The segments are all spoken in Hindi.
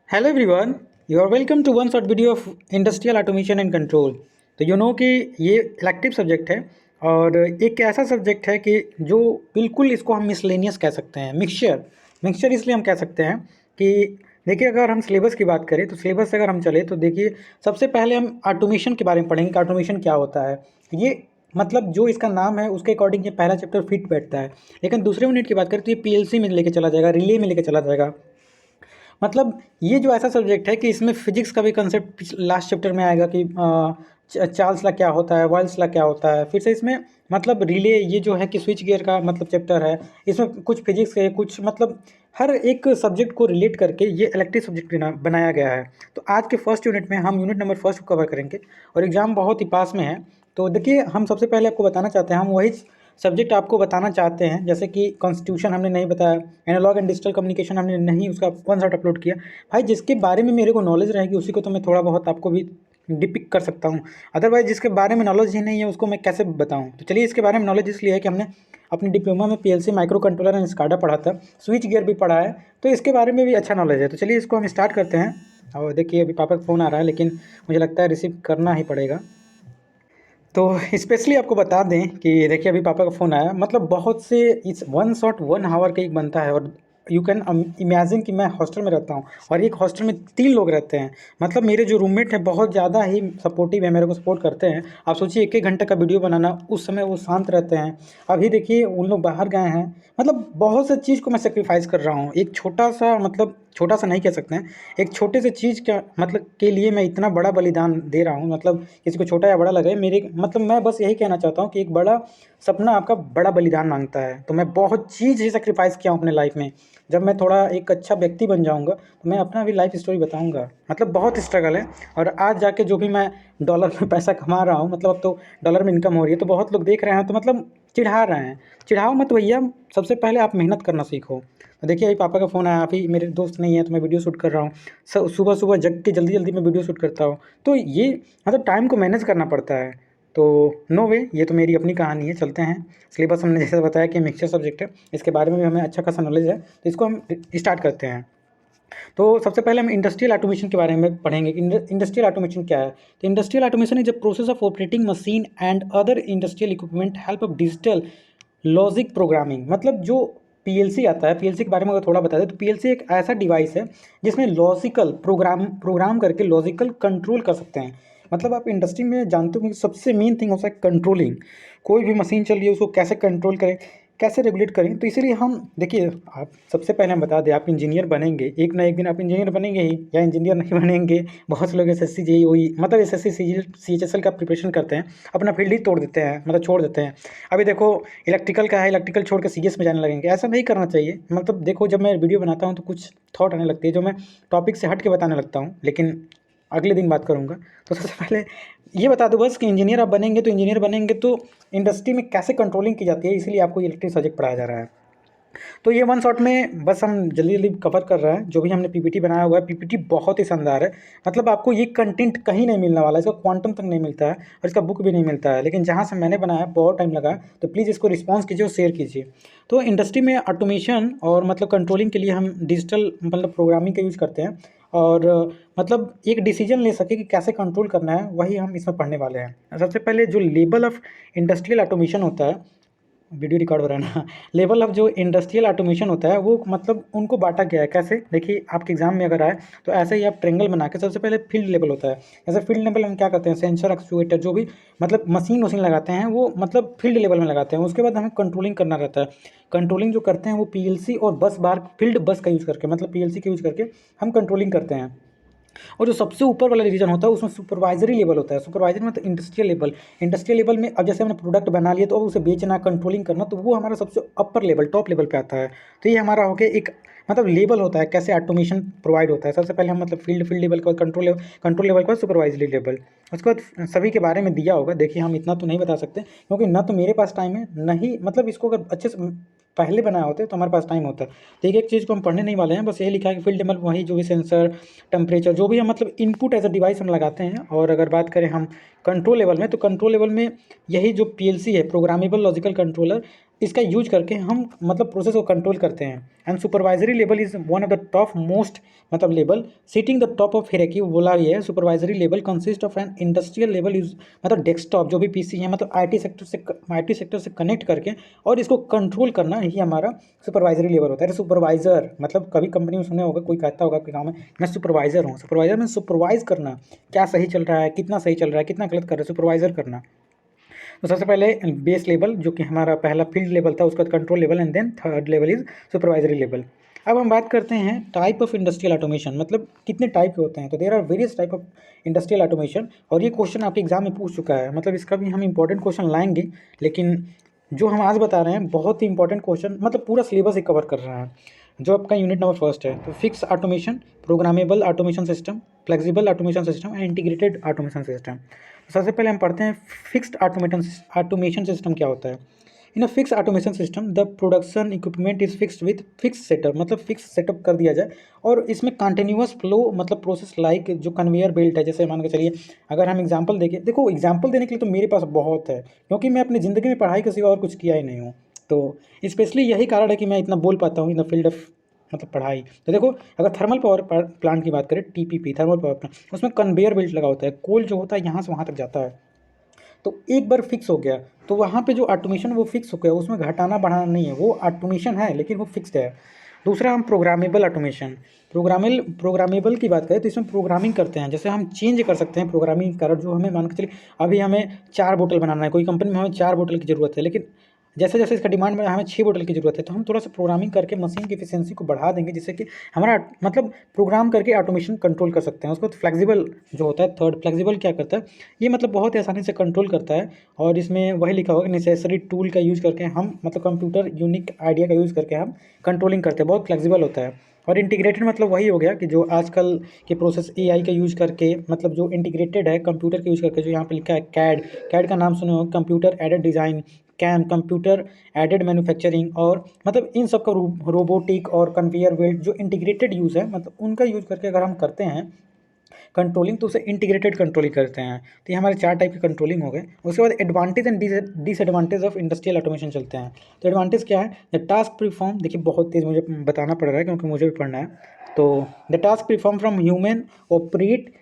Hello everyone, you are welcome to one short video of industrial automation and control. तो यू नो कि ये इलेक्टिव सब्जेक्ट है और एक ऐसा सब्जेक्ट है कि जो बिल्कुल इसको हम मिसलेनियस कह सकते हैं, मिक्सचर मिक्सचर इसलिए हम कह सकते हैं कि देखिए, अगर हम सिलेबस की बात करें तो सिलेबस से अगर हम चले तो देखिए, सबसे पहले हम ऑटोमेशन के बारे में पढ़ेंगे कि ऑटोमेशन क्या होता है। ये मतलब जो इसका नाम है उसके अकॉर्डिंग ये पहला चैप्टर फिट बैठता है। लेकिन दूसरे यूनिट की बात करें तो ये पीएलसी में लेके चला जाएगा, रिले में लेके चला जाएगा। मतलब ये जो ऐसा सब्जेक्ट है कि इसमें फिजिक्स का भी कंसेप्ट लास्ट चैप्टर में आएगा कि चार्ल्स ला क्या होता है, वॉल्स ला क्या होता है। फिर से इसमें मतलब रिले, ये जो है कि स्विच गियर का मतलब चैप्टर है, इसमें कुछ फिजिक्स है, कुछ मतलब हर एक सब्जेक्ट को रिलेट करके ये इलेक्ट्रिक सब्जेक्ट बनाया गया है। तो आज के फर्स्ट यूनिट में हम यूनिट नंबर फर्स्ट को कवर करेंगे और एग्ज़ाम बहुत ही पास में है। तो देखिए, हम सबसे पहले आपको बताना चाहते हैं, हम वही सब्जेक्ट आपको बताना चाहते हैं, जैसे कि कॉन्स्टिट्यूशन हमने नहीं बताया, एनालॉग एंड डिजिटल कम्युनिकेशन हमने नहीं उसका वन शॉट अपलोड किया। भाई, जिसके बारे में मेरे को नॉलेज रहेगी उसी को तो मैं थोड़ा बहुत आपको भी डिपिक कर सकता हूँ। अदरवाइज जिसके बारे में नॉलेज ही नहीं है उसको मैं कैसे बताऊँ। तो चलिए, इसके बारे में नॉलेज इसलिए है कि हमने अपनी डिप्लोमा में PLC, micro controller and SCADA पढ़ा था, स्विच गियर भी पढ़ा है, तो इसके बारे में भी अच्छा नॉलेज है। तो चलिए, इसको हम स्टार्ट करते हैं। और देखिए, अभी पापा का फ़ोन आ रहा है लेकिन मुझे लगता है रिसीव करना ही पड़ेगा। तो स्पेशली आपको बता दें कि देखिए, अभी पापा का फ़ोन आया, मतलब बहुत से इस वन शॉट 1 हावर का एक बनता है। और यू कैन इमेजिन कि मैं हॉस्टल में रहता हूँ और एक हॉस्टल में 3 लोग रहते हैं। मतलब मेरे जो रूममेट हैं बहुत ज़्यादा ही सपोर्टिव है, मेरे को सपोर्ट करते हैं। आप सोचिए, 1-1 घंटे का वीडियो बनाना, उस समय वो शांत रहते हैं। अभी देखिए, उन लोग बाहर गए हैं। मतलब बहुत सी चीज़ को मैं सेक्रीफाइस कर रहा हूँ। एक छोटा-सा, मतलब छोटा-सा नहीं कह सकते हैं, एक छोटे से चीज़ का मतलब के लिए मैं इतना बड़ा बलिदान दे रहा हूँ। मतलब किसी को छोटा या बड़ा लगे, मेरे मतलब मैं बस यही कहना चाहता हूँ कि एक बड़ा सपना आपका बड़ा बलिदान माँगता है। तो मैं बहुत चीज़ ही सैक्रिफ़ाइस किया हूँ अपने लाइफ़ में। जब मैं थोड़ा एक अच्छा व्यक्ति बन जाऊँगा तो मैं अपना भी लाइफ़ स्टोरी बताऊँगा। मतलब बहुत स्ट्रगल है। और आज जाके जो भी मैं डॉलर में पैसा कमा रहा हूँ, मतलब अब तो डॉलर में इनकम हो रही है, तो बहुत लोग देख रहे हैं तो मतलब चिढ़ा रहे हैं। चिढ़ाओ मत भैया, सबसे पहले आप मेहनत करना सीखो। देखिए, अभी पापा का फ़ोन आया, अभी मेरे दोस्त नहीं है तो मैं वीडियो शूट कर रहा हूँ। सुबह-सुबह जग के जल्दी-जल्दी मैं वीडियो शूट करता हूँ। तो ये मतलब टाइम को मैनेज करना पड़ता है। तो नो वे, ये तो मेरी अपनी कहानी है। चलते हैं, सिलेबस हमने जैसे बताया कि मिक्सचर सब्जेक्ट है, इसके बारे में भी हमें अच्छा खासा नॉलेज है, तो इसको हम स्टार्ट करते हैं। तो सबसे पहले हम इंडस्ट्रियल ऑटोमेशन के बारे में पढ़ेंगे कि इंडस्ट्रियल ऑटोमेशन क्या है। तो industrial automation is a process of operating machine and other industrial equipment help of digital logic programming. मतलब जो पीएलसी आता है, पीएलसी के बारे में अगर थोड़ा बता दें तो पीएलसी एक ऐसा डिवाइस है जिसमें लॉजिकल प्रोग्राम करके लॉजिकल कंट्रोल कर सकते हैं। मतलब आप इंडस्ट्री में जानते हो कि सबसे मेन थिंग होता है कंट्रोलिंग। कोई भी मशीन चल रही है उसको कैसे कंट्रोल करें, कैसे रेगुलेट करें। तो इसीलिए हम देखिए, आप सबसे पहले हम बता दें, आप इंजीनियर बनेंगे, एक ना एक दिन आप इंजीनियर बनेंगे ही, या इंजीनियर नहीं बनेंगे। बहुत से लोग एसएससी जेईई मतलब एसएससी सीएचएसएल का प्रिपरेशन करते हैं, अपना फील्ड ही तोड़ देते हैं, मतलब छोड़ देते हैं। अभी देखो, इलेक्ट्रिकल का है, इलेक्ट्रिकल छोड़ के सीएस में जाने लगेंगे। ऐसा नहीं करना चाहिए। मतलब देखो, जब मैं वीडियो बनाता हूँ तो कुछ थॉट आने लगती है जो मैं टॉपिक से हट के बताने लगता हूँ, लेकिन अगले दिन बात करूँगा। तो सबसे पहले ये बता दूँ बस कि इंजीनियर आप बनेंगे तो इंडस्ट्री में कैसे कंट्रोलिंग की जाती है, इसीलिए आपको ये इलेक्ट्रिक सब्जेक्ट पढ़ाया जा रहा है। तो ये वन शॉट में बस हम जल्दी-जल्दी कवर कर रहे हैं। जो भी हमने पीपीटी बनाया हुआ है, पीपीटी बहुत ही शानदार है। मतलब आपको ये कंटेंट कहीं नहीं मिलने वाला है, इसका क्वांटम तक नहीं मिलता है और इसका बुक भी नहीं मिलता है। लेकिन जहाँ से मैंने बनाया बहुत टाइम लगा है, तो प्लीज़ इसको रिस्पॉन्स कीजिए और शेयर कीजिए। तो इंडस्ट्री में ऑटोमेशन और मतलब कंट्रोलिंग के लिए हम डिजिटल मतलब प्रोग्रामिंग का यूज़ करते हैं। और मतलब एक डिसीजन ले सके कि कैसे कंट्रोल करना है, वही हम इसमें पढ़ने वाले हैं। सबसे पहले जो लेवल ऑफ इंडस्ट्रियल ऑटोमेशन होता है, वीडियो रिकॉर्ड हो रहा है ना। लेवल ऑफ जो इंडस्ट्रियल ऑटोमेशन होता है वो मतलब उनको बांटा गया है कैसे, देखिए आपके एग्जाम में अगर आए तो ऐसे ही आप ट्रेंगल बना के, सबसे पहले फील्ड लेवल होता है। जैसे फील्ड लेवल हम क्या करते हैं, सेंसर एक्चुएटर जो भी मतलब मशीन वशीन लगाते हैं वो मतलब फील्ड लेवल में लगाते हैं। उसके बाद हमें कंट्रोलिंग करना रहता है। कंट्रोलिंग जो करते हैं वो पीएलसी और बस बार फील्ड बस का यूज़ करके, मतलब पीएलसी का यूज़ करके हम कंट्रोलिंग करते हैं। और जो सबसे ऊपर वाला डिवीजन होता है उसमें सुपरवाइजरी लेवल होता है। सुपरवाइजरी मतलब इंडस्ट्रियल लेवल। इंडस्ट्रियल लेवल में अब जैसे हमने प्रोडक्ट बना लिया तो अब उसे बेचना, कंट्रोलिंग करना, तो वो हमारा सबसे अपर लेवल, टॉप लेवल पे आता है। तो ये हमारा हो गया एक मतलब लेवल होता है कैसे ऑटोमेशन प्रोवाइड होता है। सबसे पहले हम मतलब फील्ड लेवल का, कंट्रोल लेवल का, सुपरवाइजरी लेवल। उसके बाद सभी के बारे में दिया होगा। देखिए, हम इतना तो नहीं बता सकते क्योंकि ना तो मेरे पास टाइम है, ना ही मतलब इसको अगर अच्छे से पहले बनाया होते तो हमारे पास टाइम होता। तो एक चीज़ को हम पढ़ने नहीं वाले हैं, बस यही लिखा है कि फील्ड लेवल वही जो भी सेंसर, टेम्परेचर, जो भी हम मतलब इनपुट एज अ डिवाइस हम लगाते हैं। और अगर बात करें हम कंट्रोल लेवल में, तो कंट्रोल लेवल में यही जो पीएलसी है, प्रोग्रामेबल लॉजिकल कंट्रोलर, इसका यूज करके हम मतलब प्रोसेस को कंट्रोल करते हैं। And supervisory level is one of the top most मतलब level seating the top of hierarchy बोला ये है। Supervisory level consist of an industrial level use मतलब डेस्कटॉप जो भी पीसी है मतलब आईटी सेक्टर से कनेक्ट करके और इसको कंट्रोल करना ही हमारा सुपरवाइजरी लेवल होता है। सुपरवाइजर मतलब कभी कंपनी में सुने होगा कोई कहता होगा कि काम है मैं सुपरवाइजर हूँ। सुपरवाइजर में सुपरवाइज करना, क्या सही चल रहा है, कितना सही चल रहा है, कितना गलत कर रहा है, सुपरवाइजर करना। तो सबसे पहले बेस लेवल जो कि हमारा पहला फील्ड लेवल था, उसका control level, and then third level is supervisory level. अब हम बात करते हैं टाइप ऑफ इंडस्ट्रियल ऑटोमेशन, मतलब कितने टाइप के होते हैं। तो there are various type of industrial automation, और ये क्वेश्चन आपके एग्जाम में पूछ चुका है, मतलब इसका भी हम इंपॉर्टेंट क्वेश्चन लाएंगे। लेकिन जो हम आज बता रहे हैं बहुत ही इंपॉर्टेंट क्वेश्चन, मतलब पूरा सिलेबस ही कवर कर रहा है। जो आपका यूनिट नंबर फर्स्ट है, तो fix automation, programmable automation system, flexible automation system and integrated automation system. सबसे पहले हम पढ़ते हैं फिक्स्ड ऑटोमेशन सिस्टम क्या होता है। In a fix automation system the production equipment is fixed with fix setup, मतलब फिक्स सेटअप कर दिया जाए और इसमें कंटिन्यूअस फ्लो मतलब प्रोसेस लाइक जो कन्वेयर बेल्ट है। जैसे मान के चलिए अगर हम एग्जांपल देखें, देखो एग्जांपल देने के लिए तो मेरे पास बहुत है, क्योंकि मैं अपनी ज़िंदगी में पढ़ाई के सिवा और कुछ किया ही नहीं हूँ। तो स्पेशली यही कारण है कि मैं इतना बोल पाता हूँ इन द फील्ड ऑफ मतलब पढ़ाई। तो देखो अगर थर्मल पावर प्लांट की बात करें, टीपीपी थर्मल पावर प्लांट, उसमें कन्वेयर बेल्ट लगा होता है, कोल जो होता है यहाँ से वहाँ तक जाता है। तो एक बार फिक्स हो गया तो वहाँ पे जो ऑटोमेशन वो फिक्स हो गया, उसमें घटाना बढ़ाना नहीं है, वो ऑटोमेशन है लेकिन वो फिक्स्ड है। दूसरा हम प्रोग्रामेबल ऑटोमेशन, प्रोग्रामेबल की बात करें तो इसमें प्रोग्रामिंग करते हैं, जैसे हम चेंज कर सकते हैं प्रोग्रामिंग कर, जो हमें मान के चलिए अभी हमें 4 बोतल बनाना है, कोई कंपनी में हमें 4 बोतल की ज़रूरत है, लेकिन जैसे जैसे इसका डिमांड में हमें 6 बोतल की ज़रूरत है, तो हम थोड़ा सा प्रोग्रामिंग करके मशीन की एफिशिएंसी को बढ़ा देंगे, जिससे कि हमारा मतलब प्रोग्राम करके ऑटोमेशन कंट्रोल कर सकते हैं। उसको फ्लेक्सिबल जो होता है, थर्ड फ्लेक्सिबल क्या करता है, ये मतलब बहुत ही आसानी से कंट्रोल करता है। और इसमें वही लिखा होगा नेसेसरी टूल का यूज़ करके हम मतलब कंप्यूटर यूनिक आइडिया का यूज़ करके हम कंट्रोलिंग करते हैं, बहुत फ्लेक्सिबल होता है। और इंटीग्रेटेड मतलब वही हो गया कि जो आजकल के प्रोसेस एआई का यूज़ करके मतलब जो इंटीग्रेटेड है कंप्यूटर का यूज़ करके, जो यहाँ पे लिखा है कैड, कैड का नाम सुने हो, computer aided design, CAM computer aided manufacturing, और मतलब इन सब का रोबोटिक और कन्वेयर बेल्ट जो इंटीग्रेटेड यूज़ है, मतलब उनका यूज़ करके अगर हम करते हैं कंट्रोलिंग, तो उसे इंटीग्रेटेड कंट्रोलिंग करते हैं। तो ये हमारे 4 टाइप की कंट्रोलिंग हो गए। उसके बाद advantage and disadvantage of industrial automation चलते हैं। तो एडवांटेज क्या है, द टास्क परफॉर्म, देखिए बहुत तेज़ मुझे बताना पड़ रहा है क्योंकि मुझे भी पढ़ना है। तो the task perform from human operate,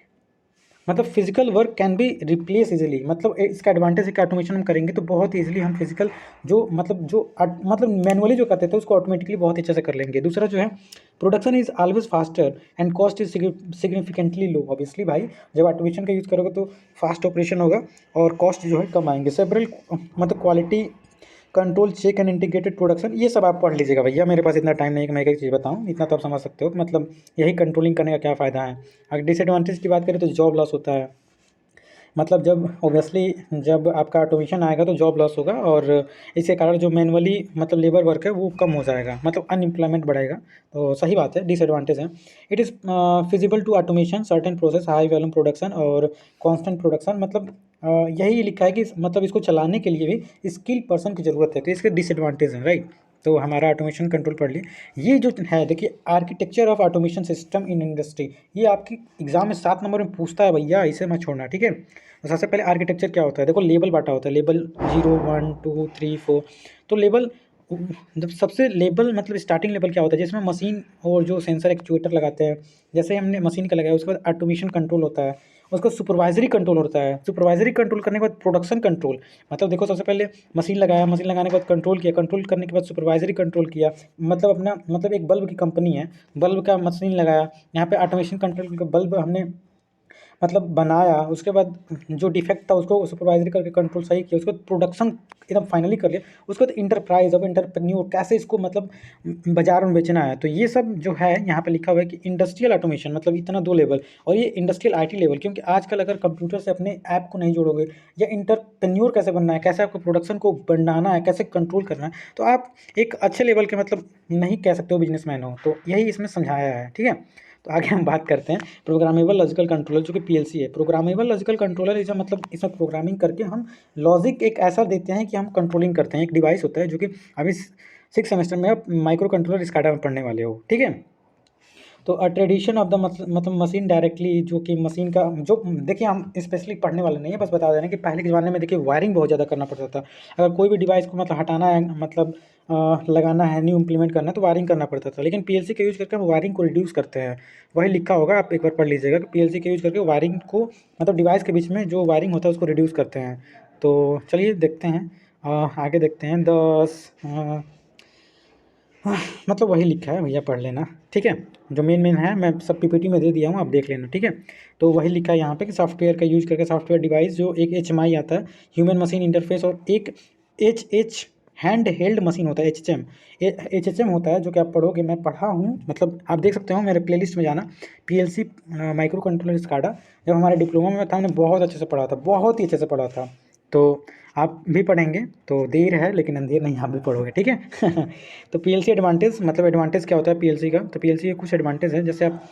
मतलब physical work can be replace easily, मतलब इसका एडवांटेज है कि ऑटोमेशन हम करेंगे तो बहुत ईजिली हम फिजिकल जो मतलब मैनुअली जो करते थे उसको ऑटोमेटिकली बहुत अच्छे से कर लेंगे। दूसरा जो है production is always faster and cost is significantly low. Obviously भाई जब ऑटोमेशन का यूज़ करोगे तो फास्ट ऑपरेशन होगा और कॉस्ट जो है कम आएंगे। सेवरल मतलब quality control check and integrated production, ये सब आप पढ़ लीजिएगा भैया, मेरे पास इतना टाइम नहीं है कि मैं एक एक चीज़ बताऊँ, इतना तो आप समझ सकते हो कि मतलब यही कंट्रोलिंग करने का क्या फ़ायदा है। अगर डिसएडवांटेज की बात करें तो जॉब लॉस होता है, मतलब जब ऑब्वियसली जब आपका ऑटोमेशन आएगा तो जॉब लॉस होगा, और इसके कारण जो मैनुअली मतलब लेबर वर्क है वो कम हो जाएगा, मतलब अनएम्प्लॉयमेंट बढ़ेगा। तो सही बात है, डिसएडवांटेज है। It is feasible to automation certain process high volume production और कांस्टेंट प्रोडक्शन, मतलब यही लिखा है कि मतलब इसको चलाने के लिए भी स्किल पर्सन की ज़रूरत है, तो इसके डिसएडवांटेज हैं, राइट। तो हमारा ऑटोमेशन कंट्रोल पढ़ लिए। ये जो है देखिए architecture of automation system in industry, ये आपकी एग्जाम में 7 नंबर में पूछता है भैया, इसे मत छोड़ना, ठीक है। तो सबसे पहले आर्किटेक्चर क्या होता है, देखो लेबल बांटा होता है, लेबल 0 1 2 3 4। तो लेबल जब सबसे लेबल मतलब स्टार्टिंग लेवल क्या होता है, जिसमें मशीन और जो सेंसर एक्चुएटर लगाते हैं, जैसे हमने मशीन का लगाया उसके बाद ऑटोमेशन कंट्रोल होता है, उसका सुपरवाइजरी कंट्रोल होता है, सुपरवाइजरी कंट्रोल करने के बाद प्रोडक्शन कंट्रोल, मतलब देखो सबसे पहले मशीन लगाया, मशीन लगाने के बाद कंट्रोल किया, कंट्रोल करने के बाद सुपरवाइजरी कंट्रोल किया, मतलब अपना मतलब एक बल्ब की कंपनी है, बल्ब का मशीन लगाया, यहाँ पे ऑटोमेशन कंट्रोल का बल्ब हमने मतलब बनाया, उसके बाद जो डिफेक्ट था उसको सुपरवाइजरी करके कंट्रोल सही किया, उसके बाद प्रोडक्शन एकदम फाइनली कर लिया, उसके बाद इंटरप्राइज, अब इंटरप्रेन्योर कैसे इसको मतलब बाजार में बेचना है। तो ये सब जो है यहाँ पे लिखा हुआ है कि इंडस्ट्रियल ऑटोमेशन मतलब इतना 2 लेवल, और ये इंडस्ट्रियल आईटी लेवल, क्योंकि आजकल अगर कंप्यूटर से अपने ऐप को नहीं जोड़ोगे या इंटरप्रेन्योर कैसे बनना है, कैसे आपको प्रोडक्शन को बनाना है, कैसे कंट्रोल करना है, तो आप एक अच्छे लेवल के मतलब नहीं कह सकते हो बिजनेसमैन हो। तो यही इसमें समझाया है, ठीक है। तो आगे हम बात करते हैं प्रोग्रामेबल लॉजिकल कंट्रोलर, जो कि पीएलसी है। प्रोग्रामेबल लॉजिकल कंट्रोलर इस मतलब इसमें प्रोग्रामिंग करके हम लॉजिक एक ऐसा देते हैं कि हम कंट्रोलिंग करते हैं। एक डिवाइस होता है जो कि अभी 6 सेमेस्टर में आप माइक्रो कंट्रोलर स्काडा में पढ़ने वाले हो, ठीक है। तो ट्रेडिशन ऑफ द मतलब मशीन डायरेक्टली, जो कि मशीन का जो देखिए, हम स्पेशली पढ़ने वाले नहीं है, बस बता दे रहे हैं कि पहले के ज़माने में देखिए वायरिंग बहुत ज़्यादा करना पड़ता था। अगर कोई भी डिवाइस को मतलब हटाना है, मतलब लगाना है, न्यू इम्प्लीमेंट करना है, तो वायरिंग करना पड़ता था। लेकिन पीएलसी का यूज़ करके हम वायरिंग को रिड्यूस करते हैं। वही लिखा होगा, आप एक बार पढ़ लीजिएगा कि पीएलसी का यूज़ करके वायरिंग को, मतलब डिवाइस के बीच में जो वायरिंग होता है उसको रिड्यूस करते हैं। तो चलिए देखते हैं, आगे देखते हैं। मतलब वही लिखा है, भैया पढ़ लेना, ठीक है। जो मेन है मैं सब पीपीटी में दे दिया हूँ, आप देख लेना, ठीक है। तो वही लिखा है यहाँ पे कि सॉफ्टवेयर का यूज़ करके सॉफ्टवेयर डिवाइस जो एक एचएमआई आता है, ह्यूमन मशीन इंटरफेस, और एक एच हैंड हेल्ड मशीन होता है, एचएचएम होता है, जो कि आप पढ़ोगे, मैं पढ़ा हूँ, मतलब आप देख सकते हो मेरे प्लेलिस्ट में जाना, पीएलसी माइक्रो कंट्रोलर स्काडा। जब हमारे डिप्लोमा में था, हमने बहुत अच्छे से पढ़ा था, बहुत ही अच्छे से पढ़ा था। तो आप भी पढ़ेंगे, तो देर है लेकिन अंधेर नहीं, आप भी पढ़ोगे, ठीक है। तो पीएलसी एडवांटेज, मतलब एडवांटेज क्या होता है पीएलसी का, तो पीएलसी के कुछ एडवांटेज है, जैसे आप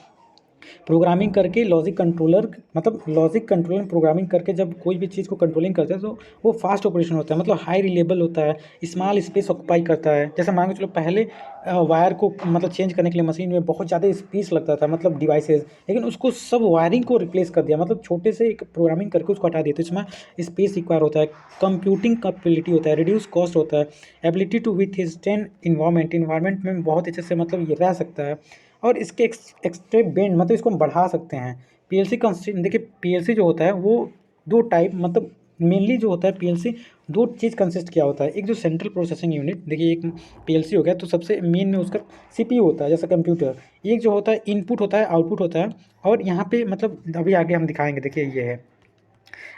प्रोग्रामिंग करके लॉजिक कंट्रोलर, मतलब लॉजिक कंट्रोलर में प्रोग्रामिंग करके जब कोई भी चीज़ को कंट्रोलिंग करते हैं तो वो फास्ट ऑपरेशन होता है, मतलब हाई रिलेबल होता है, स्मॉल स्पेस ऑक्यूपाई करता है। जैसे मान के चलो पहले वायर को मतलब चेंज करने के लिए मशीन में बहुत ज़्यादा स्पेस लगता था, मतलब डिवाइसेस, लेकिन उसको सब वायरिंग को रिप्लेस कर दिया, मतलब छोटे से एक प्रोग्रामिंग करके उसको हटा दिया। तो इसमें स्पेस रिक्वायर होता है, कंप्यूटिंग कैपेबिलिटी होता है, रिड्यूस कॉस्ट होता है, एबिलिटी टू विथस्टैंड इन्वायरमेंट में बहुत अच्छे से मतलब ये रह सकता है, और इसके एक्सट्रे बेंड, मतलब इसको हम बढ़ा सकते हैं। पीएलसी कंसिस्ट, देखिए पीएलसी जो होता है वो दो टाइप, मतलब मेनली जो होता है पीएलसी दो चीज़ कंसिस्ट किया होता है। एक जो सेंट्रल प्रोसेसिंग यूनिट, देखिए एक पीएलसी हो गया तो सबसे मेन में उसका सीपीयू होता है, जैसे कंप्यूटर। एक जो होता है इनपुट होता है, आउटपुट होता है, और यहाँ पे मतलब अभी आगे हम दिखाएंगे, देखिए ये है,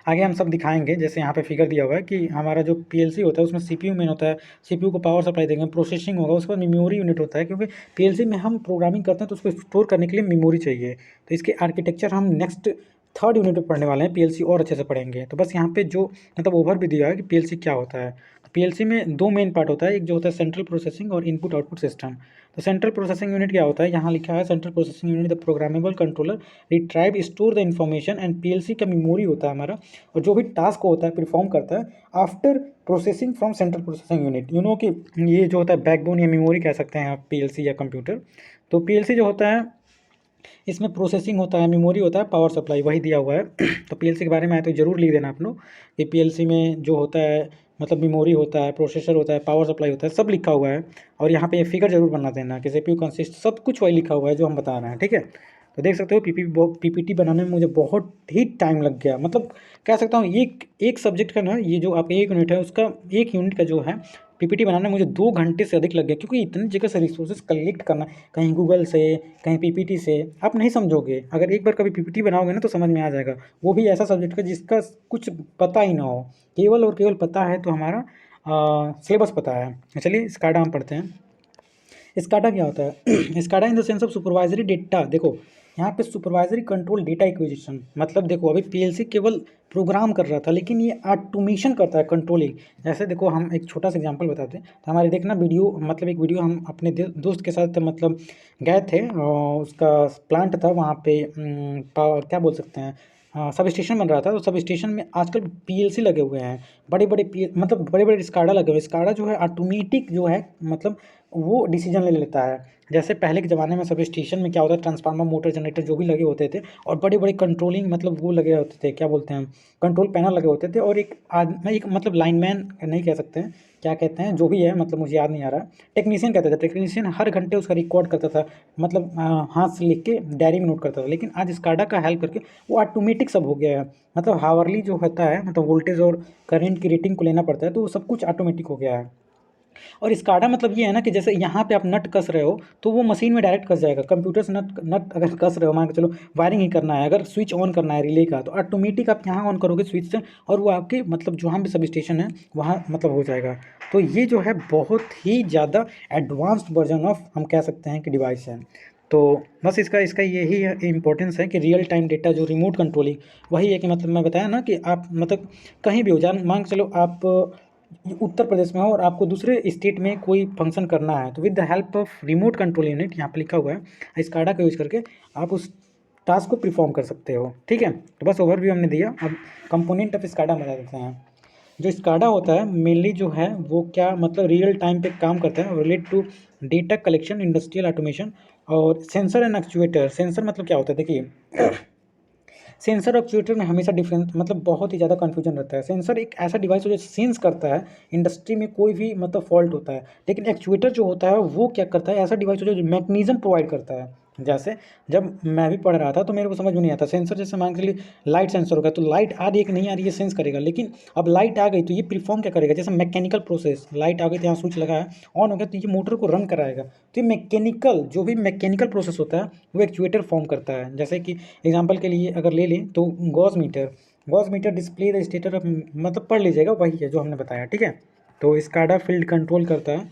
आगे हम सब दिखाएंगे। जैसे यहाँ पे फिगर दिया हुआ है कि हमारा जो पीएलसी होता है उसमें सीपीयू मेन होता है, सीपीयू को पावर सप्लाई देंगे, प्रोसेसिंग होगा, उसके बाद मेमोरी यूनिट होता है, क्योंकि पीएलसी में हम प्रोग्रामिंग करते हैं तो उसको स्टोर करने के लिए मेमोरी चाहिए। तो इसके आर्किटेक्चर हम नेक्स्ट थर्ड यूनिट में पढ़ने वाले हैं, पीएलसी और अच्छे से पढ़ेंगे। तो बस यहाँ पे जो मतलब ओवर भी दिया है कि पीएलसी क्या होता है। तो पीएलसी में दो मेन पार्ट होता है, एक जो होता है सेंट्रल प्रोसेसिंग और इनपुट आउटपुट सिस्टम। तो सेंट्रल प्रोसेसिंग यूनिट क्या होता है, यहाँ लिखा है central processing unit the programmable controller retrieve store the information and PLC का मेमोरी होता है हमारा, और जो भी टास्क होता है परफॉर्म करता है after processing from central processing unit. You know कि ये जो होता है बैकबोन या मेमोरी कह सकते हैं आप पीएलसी या कंप्यूटर। तो पीएलसी जो होता है इसमें प्रोसेसिंग होता है, मेमोरी होता है, पावर सप्लाई, वही दिया हुआ है। तो पीएलसी के बारे में आए तो ज़रूर लिख देना आप लोग कि पीएलसी में जो होता है मतलब मेमोरी होता है, प्रोसेसर होता है, पावर सप्लाई होता है, सब लिखा हुआ है। और यहाँ पे ये फिगर जरूर बना देना कि सीपीयू कंसिस्ट, सब कुछ वही लिखा हुआ है जो हम बता रहे हैं, ठीक है। तो देख सकते हो पीपीटी बनाने में मुझे बहुत ही टाइम लग गया, मतलब कह सकता हूँ एक सब्जेक्ट का ना, ये जो आपका एक यूनिट है उसका, एक यूनिट का जो है पीपीटी बनाने में मुझे 2 घंटे से अधिक लग गया, क्योंकि इतनी जगह से रिसोर्सेज कलेक्ट करना, कहीं गूगल से, कहीं पीपीटी से, आप नहीं समझोगे। अगर एक बार कभी पीपीटी बनाओगे ना तो समझ में आ जाएगा, वो भी ऐसा सब्जेक्ट का जिसका कुछ पता ही ना हो, केवल और केवल पता है तो हमारा सिलेबस पता है। चलिए स्काडा हम पढ़ते हैं। स्काडा क्या होता है? SCADA in the sense of supervisory data. देखो यहाँ पे सुपरवाइजरी कंट्रोल डेटा एक्विजिशन, मतलब देखो अभी पीएलसी केवल प्रोग्राम कर रहा था, लेकिन ये ऑटोमेशन करता है, कंट्रोलिंग। जैसे देखो हम एक छोटा सा एग्जांपल बताते हैं, तो हमारे देखना वीडियो, मतलब एक वीडियो हम अपने दोस्त के साथ मतलब गए थे, और उसका प्लांट था वहाँ पे, क्या बोल सकते हैं, सब स्टेशन बन रहा था। तो सब स्टेशन में आजकल पीएलसी लगे हुए हैं, बड़े बड़े मतलब बड़े बड़े स्काडा लगे हुए हैं। स्काडा जो है ऑटोमेटिक जो है, मतलब वो डिसीजन ले लेता है। जैसे पहले के ज़माने में सब स्टेशन में क्या होता है, ट्रांसफार्मर, मोटर, जनरेटर जो भी लगे होते थे, और बड़े बड़े कंट्रोलिंग मतलब वो लगे होते थे, क्या बोलते हैं, कंट्रोल पैनल लगे होते थे, और एक मतलब लाइनमैन नहीं कह सकते हैं, क्या कहते हैं, जो भी है, मतलब मुझे याद नहीं आ रहा, टेक्नीशियन कहते थे। टेक्नीशियन हर घंटे उसका रिकॉर्ड करता था, मतलब हाथ से लिख के डायरी में नोट करता था। लेकिन आज स्काडा का हेल्प करके वो ऑटोमेटिक सब हो गया है, मतलब हावरली जो होता है, मतलब वोल्टेज और करंट की रेटिंग को लेना पड़ता है, तो वो सब कुछ ऑटोमेटिक हो गया है। और स्काडा मतलब ये है ना कि जैसे यहाँ पे आप नट कस रहे हो तो वो मशीन में डायरेक्ट कस जाएगा। कंप्यूटर से नट नट अगर कस रहे हो, मान के चलो वायरिंग ही करना है, अगर स्विच ऑन करना है रिले का, तो ऑटोमेटिक आप यहाँ ऑन करोगे स्विच से, और वो आपके मतलब जहाँ भी सब स्टेशन है वहाँ मतलब हो जाएगा। तो ये जो है बहुत ही ज़्यादा एडवांस्ड वर्जन ऑफ, हम कह सकते हैं कि डिवाइस है। तो बस इसका इसका यही इंपॉर्टेंस है कि रियल टाइम डेटा जो रिमोट कंट्रोलिंग, वही है कि मतलब मैं बताया ना कि आप मतलब कहीं भी हो, जान मान के चलो आप उत्तर प्रदेश में हो और आपको दूसरे स्टेट में कोई फंक्शन करना है, तो with the help of remote control unit, यहाँ पे लिखा हुआ है, स्काडा का यूज़ करके आप उस टास्क को परफॉर्म कर सकते हो, ठीक है। तो बस ओवरव्यू हमने दिया, अब कंपोनेंट ऑफ स्काडा बता देते हैं। जो स्काडा होता है मेनली जो है वो क्या मतलब रियल टाइम पे काम करता है, relate to data collection, industrial automation, और सेंसर एंड एक्चुएटर, सेंसर मतलब क्या होता है देखिए सेंसर और एक्चुएटर में हमेशा डिफरेंस मतलब बहुत ही ज़्यादा कन्फ्यूजन रहता है। सेंसर एक ऐसा डिवाइस हो जो सेंस करता है इंडस्ट्री में कोई भी मतलब फॉल्ट होता है, लेकिन एक्चुएटर जो होता है वो क्या करता है, ऐसा डिवाइस हो जो मैकेनिज्म प्रोवाइड करता है। जैसे जब मैं भी पढ़ रहा था तो मेरे को समझ में नहीं आता, सेंसर जैसे मान के लिए लाइट सेंसर होगा तो लाइट आ रही है कि नहीं आ रही है सेंस करेगा, लेकिन अब लाइट आ गई तो ये परफॉर्म क्या करेगा, जैसे मैकेनिकल प्रोसेस, लाइट आ गई तो यहाँ स्विच लगा है ऑन हो गया तो ये मोटर को रन कराएगा। तो ये मैकेनिकल जो भी मैकेनिकल प्रोसेस होता है वो एक्चुएटर फॉर्म करता है। जैसे कि एग्जांपल के लिए अगर ले लें तो gauss meter, gauss meter display the stator of मतलब पढ़ लीजिएगा वही है जो हमने बताया, ठीक है। तो स्काडा फील्ड कंट्रोल करता है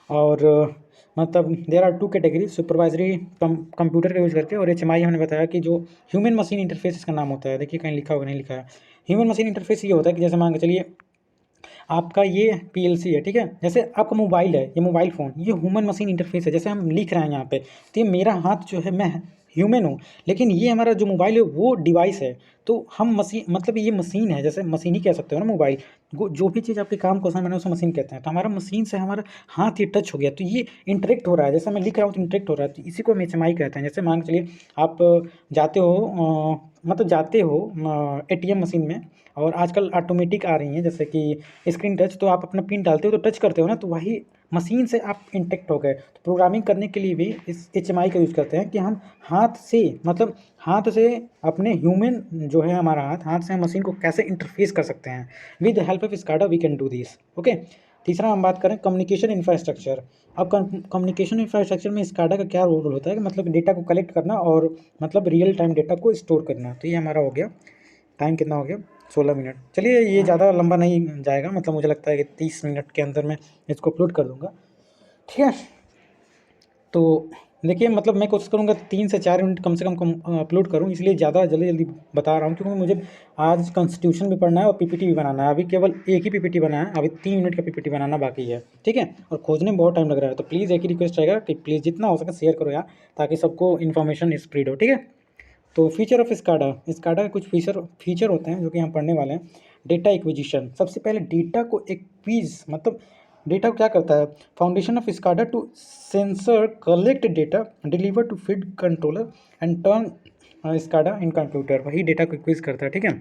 और मतलब there are two category, supervisory computer का यूज़ करके और HMI हमने बताया कि जो ह्यूमन मशीन इंटरफेस इसका नाम होता है। देखिए कहीं लिखा होगा, नहीं लिखा है। ह्यूमन मशीन इंटरफेस ये होता है कि जैसे मान के चलिए आपका ये PLC है, ठीक है, जैसे आपका मोबाइल है, ये मोबाइल फ़ोन, ये ह्यूमन मशीन इंटरफेस है। जैसे हम लिख रहे हैं यहाँ पे तो ये मेरा हाथ जो है, मैं ह्यूमन हूँ, लेकिन ये हमारा जो मोबाइल है वो डिवाइस है। तो हम मशीन मतलब ये मशीन है, जैसे मशीन ही कह सकते हो ना मोबाइल, जो भी चीज़ आपके काम को आसान बनाए उसे मशीन कहते हैं। तो हमारा मशीन से हमारा हाथ ये टच हो गया तो ये इंटरेक्ट हो रहा है, जैसे मैं लिख रहा हूँ तो इंटरेक्ट हो रहा है, तो इसी को हम HMI कहते हैं। जैसे मान के चलिए आप जाते हो मतलब जाते हो ATM मशीन में, और आजकल ऑटोमेटिक आ रही हैं जैसे कि स्क्रीन टच, तो आप अपना पिन डालते हो तो टच करते हो ना, तो वही मशीन से आप इंटरेक्ट हो गए। तो प्रोग्रामिंग करने के लिए भी इस HMI का यूज़ करते हैं कि हम हाथ से मतलब हाथ से अपने ह्यूमन जो है हमारा हाथ से हम मशीन को कैसे इंटरफेस कर सकते हैं। With the help of SCADA we can do this, okay. तीसरा हम बात करें कम्युनिकेशन इंफ्रास्ट्रक्चर। अब कम्युनिकेशन इंफ्रास्ट्रक्चर में स्काडा का क्या रोल होता है कि मतलब डेटा को कलेक्ट करना और मतलब रियल टाइम डेटा को स्टोर करना। तो ये हमारा हो गया। टाइम कितना हो गया, 16 मिनट। चलिए ये ज़्यादा लंबा नहीं जाएगा, मतलब मुझे लगता है कि 30 मिनट के अंदर मैं इसको अपलोड कर दूँगा, ठीक है। तो देखिए मतलब मैं कोशिश करूँगा 3 से 4 मिनट कम से कम अपलोड करूँ, इसलिए ज़्यादा जल्दी जल्दी बता रहा हूँ क्योंकि मुझे आज कॉन्स्टिट्यूशन भी पढ़ना है और PPT भी बनाना है। अभी केवल एक ही PPT बना है, अभी 3 मिनट का PPT बनाना बाकी है, ठीक है, और खोजने में बहुत टाइम लग रहा है। तो प्लीज़ एक ही रिक्वेस्ट रहेगा कि प्लीज़ जितना हो सके शेयर करो यार, ताकि सबको इन्फॉर्मेशन स्प्रेड हो, ठीक है। तो फीचर ऑफ स्काडा, स्काडा के कुछ फीचर होते हैं जो कि हम पढ़ने वाले हैं। डेटा एक्विजिशन, सबसे पहले डेटा को एक्विज मतलब डेटा को क्या करता है, foundation of SCADA to sensor collect data deliver to feed controller and turn SCADA in computer, वही डेटा को एक्विज करता है, ठीक है।